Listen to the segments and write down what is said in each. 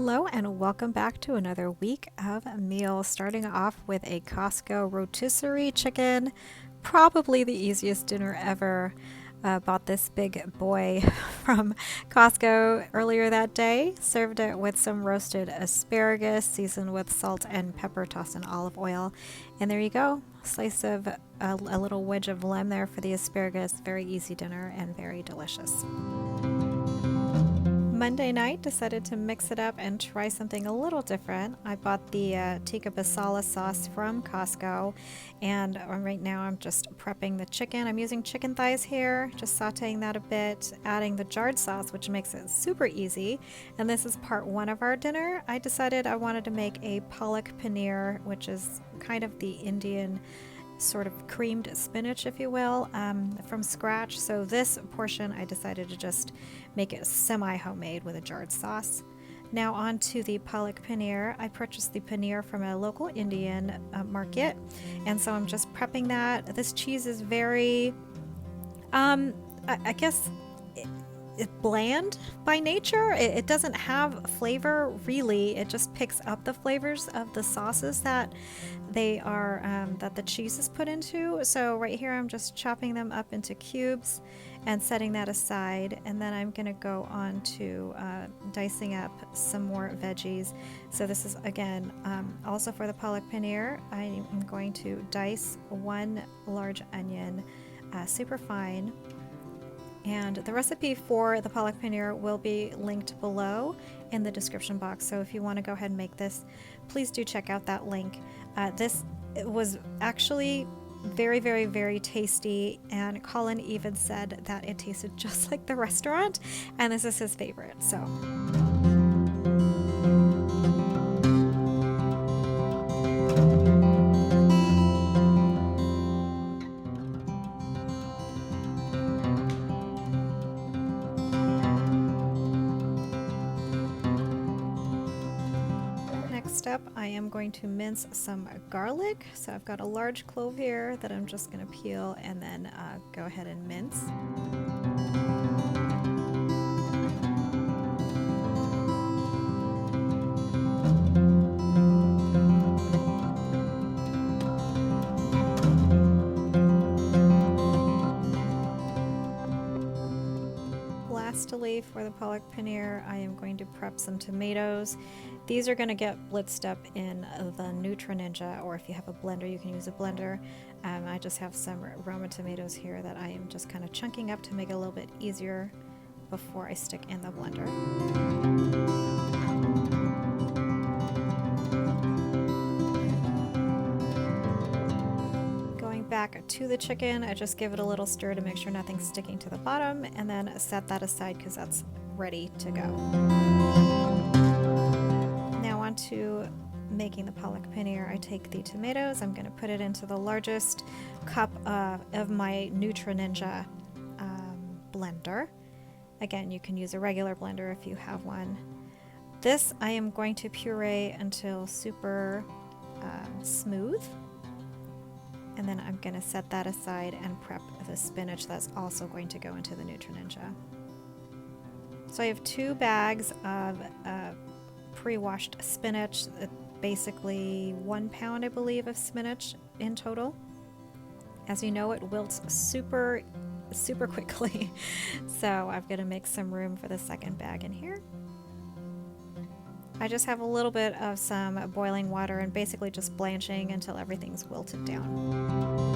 Hello and welcome back to another week of meals. Starting off with a Costco rotisserie chicken, probably the easiest dinner ever. Bought this big boy from Costco earlier that day. Served it with some roasted asparagus, seasoned with salt and pepper, tossed in olive oil. And there you go, slice of a little wedge of lime there for the asparagus. Very easy dinner and very delicious. Monday night, decided to mix it up and try something a little different. I bought the Tikka masala sauce from Costco, and right now I'm just prepping the chicken. I'm using chicken thighs here, just sauteing that a bit, adding the jarred sauce, which makes it super easy. And this is part one of our dinner. I decided I wanted to make a Palak Paneer, which is kind of the Indian sort of creamed spinach, if you will, from scratch. So this portion I decided to just make it semi-homemade with a jarred sauce. Now on to the Palak Paneer. I purchased the paneer from a local Indian market, and so I'm just prepping that. This cheese is very, I guess, it's bland by nature. It doesn't have flavor really. It just picks up the flavors of the sauces that that the cheese is put into. So right here I'm just chopping them up into cubes and setting that aside, and then I'm gonna go on to dicing up some more veggies. So this is again also for the Palak Paneer. I'm going to dice one large onion super fine. And the recipe for the Palak Paneer will be linked below in the description box. So if you want to go ahead and make this, please do check out that link. This was actually very, very, very tasty. And Colin even said that it tasted just like the restaurant. And this is his favorite. So. Next up, I am going to mince some garlic. So I've got a large clove here that I'm just going to peel and then go ahead and mince. Lastly, for the Palak Paneer, I am going to prep some tomatoes. These are going to get blitzed up in the Ninja, or if you have a blender, you can use a blender. I just have some Roma tomatoes here that I am just kind of chunking up to make it a little bit easier before I stick in the blender. Back to the chicken, I just give it a little stir to make sure nothing's sticking to the bottom, and then set that aside because that's ready to go. Now on to making the Palak Paneer. I take the tomatoes, I'm going to put it into the largest cup of my Ninja blender. Again, you can use a regular blender if you have one. This I am going to puree until super smooth. And then I'm going to set that aside and prep the spinach that's also going to go into the Ninja. So I have 2 bags of pre-washed spinach, basically 1 pound, I believe, of spinach in total. As you know, it wilts super quickly. So I'm going to make some room for the second bag in here. I just have a little bit of some boiling water and basically just blanching until everything's wilted down.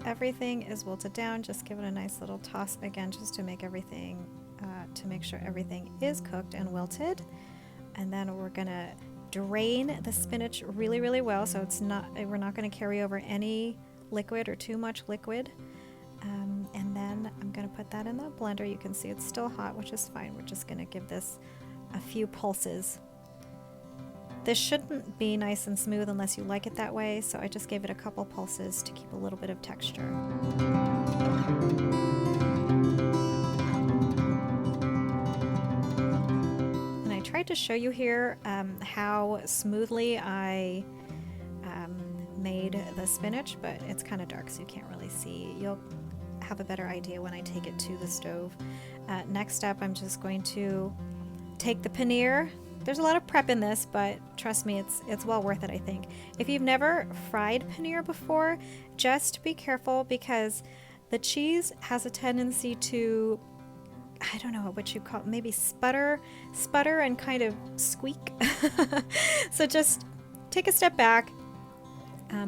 Everything is wilted down, just give it a nice little toss again just to make everything to make sure everything is cooked and wilted. And then we're gonna drain the spinach really well, so we're not going to carry over any liquid or too much liquid. And then I'm going to put that in the blender. You can see it's still hot, which is fine. We're just going to give this a few pulses This shouldn't be nice and smooth unless you like it that way, so I just gave it a couple pulses to keep a little bit of texture. And I tried to show you here how smoothly I made the spinach, but it's kind of dark so you can't really see. You'll have a better idea when I take it to the stove. Next up, I'm just going to take the paneer. There's a lot of prep in this, but trust me, it's well worth it, I think. If you've never fried paneer before, just be careful because the cheese has a tendency to, I don't know what you call it, maybe sputter and kind of squeak. So just take a step back.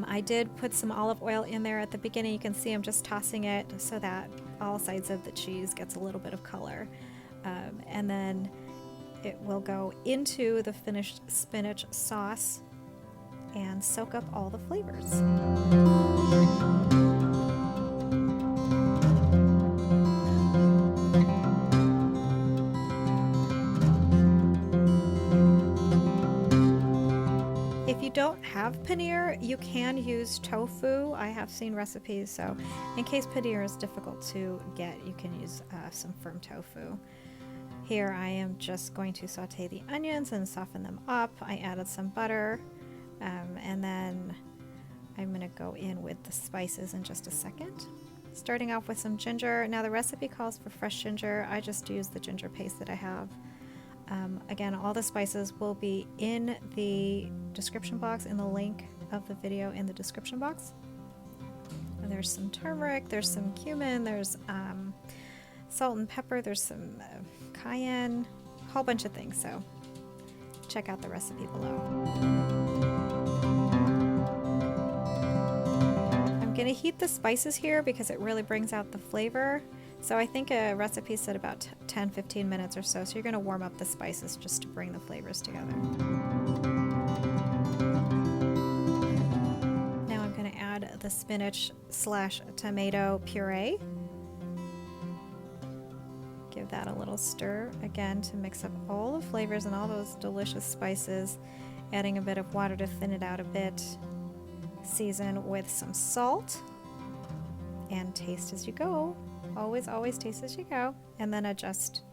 I did put some olive oil in there at the beginning. You can see I'm just tossing it so that all sides of the cheese gets a little bit of color. And then it will go into the finished spinach sauce and soak up all the flavors. If you don't have paneer, you can use tofu. I have seen recipes, so in case paneer is difficult to get, you can use some firm tofu. Here I am just going to saute the onions and soften them up. I added some butter, and then I'm going to go in with the spices in just a second. Starting off with some ginger. Now the recipe calls for fresh ginger. I just use the ginger paste that I have. Again, all the spices will be in the description box, in the link of the video in the description box. And there's some turmeric, there's some cumin, there's salt and pepper, there's some cayenne, a whole bunch of things, so check out the recipe below. I'm going to heat the spices here because it really brings out the flavor. So I think a recipe said about 10-15 minutes or so, so you're going to warm up the spices just to bring the flavors together. Now I'm going to add the spinach / tomato puree. Give that a little stir again to mix up all the flavors and all those delicious spices, adding a bit of water to thin it out a bit. Season with some salt and taste as you go. Always, always taste as you go, and then adjust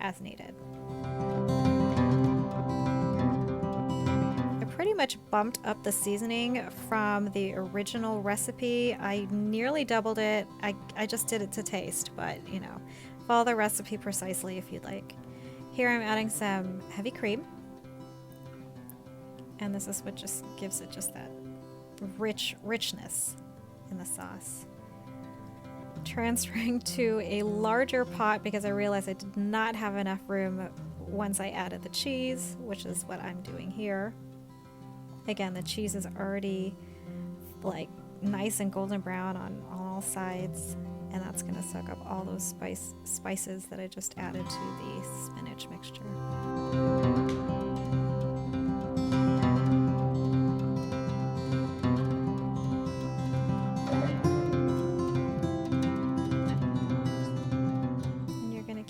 as needed. I pretty much bumped up the seasoning from the original recipe. I nearly doubled it. I just did it to taste, but you know, follow the recipe precisely if you'd like. Here I'm adding some heavy cream, and this is what just gives it just that richness in the sauce. Transferring to a larger pot because I realized I did not have enough room once I added the cheese, which is what I'm doing here. Again, the cheese is already like nice and golden brown on all sides, and that's going to soak up all those spices that I just added to the spinach mixture.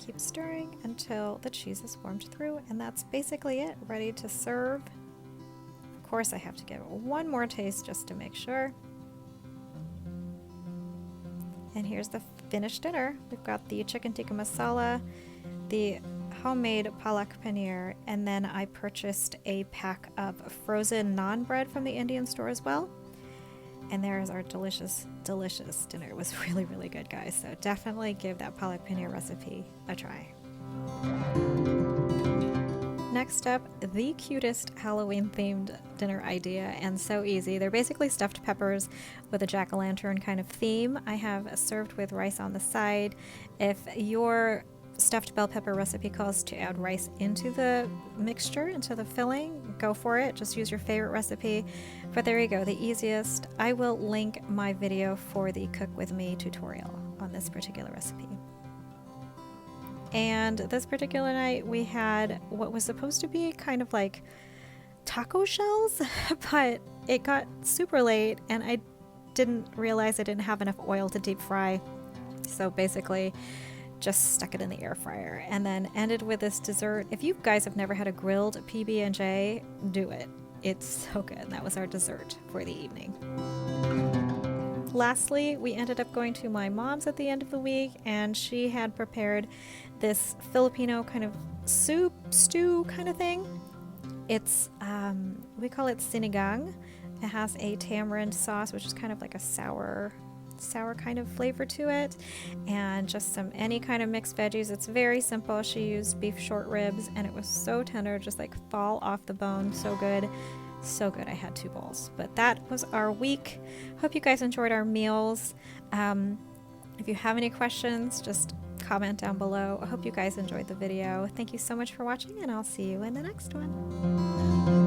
Keep stirring until the cheese is warmed through, and that's basically it, ready to serve. Of course, I have to give it one more taste just to make sure. And here's the finished dinner. We've got the chicken tikka masala, the homemade palak paneer, and then I purchased a pack of frozen naan bread from the Indian store as well. And there's our delicious, delicious dinner. It was really, really good, guys. So definitely give that palak paneer recipe a try. Next up, the cutest Halloween-themed dinner idea, and so easy. They're basically stuffed peppers with a jack-o'-lantern kind of theme. I have served with rice on the side. If your stuffed bell pepper recipe calls to add rice into the mixture, into the filling, go for it. Just use your favorite recipe. But there you go, the easiest. I will link my video for the Cook With Me tutorial on this particular recipe. And this particular night we had what was supposed to be kind of like taco shells, but it got super late and I didn't realize I didn't have enough oil to deep fry. So basically just stuck it in the air fryer and then ended with this dessert. If you guys have never had a grilled PB&J, do it. It's so good. That was our dessert for the evening. Lastly, we ended up going to my mom's at the end of the week, and she had prepared this Filipino kind of soup, stew kind of thing. It's, we call it sinigang. It has a tamarind sauce, which is kind of like a sour kind of flavor to it, and just any kind of mixed veggies. It's very simple. She used beef short ribs, and it was so tender, just like fall off the bone. So good. So good. I had 2 bowls. But that was our week. Hope you guys enjoyed our meals. If you have any questions, just comment down below. I hope you guys enjoyed the video. Thank you so much for watching, and I'll see you in the next one.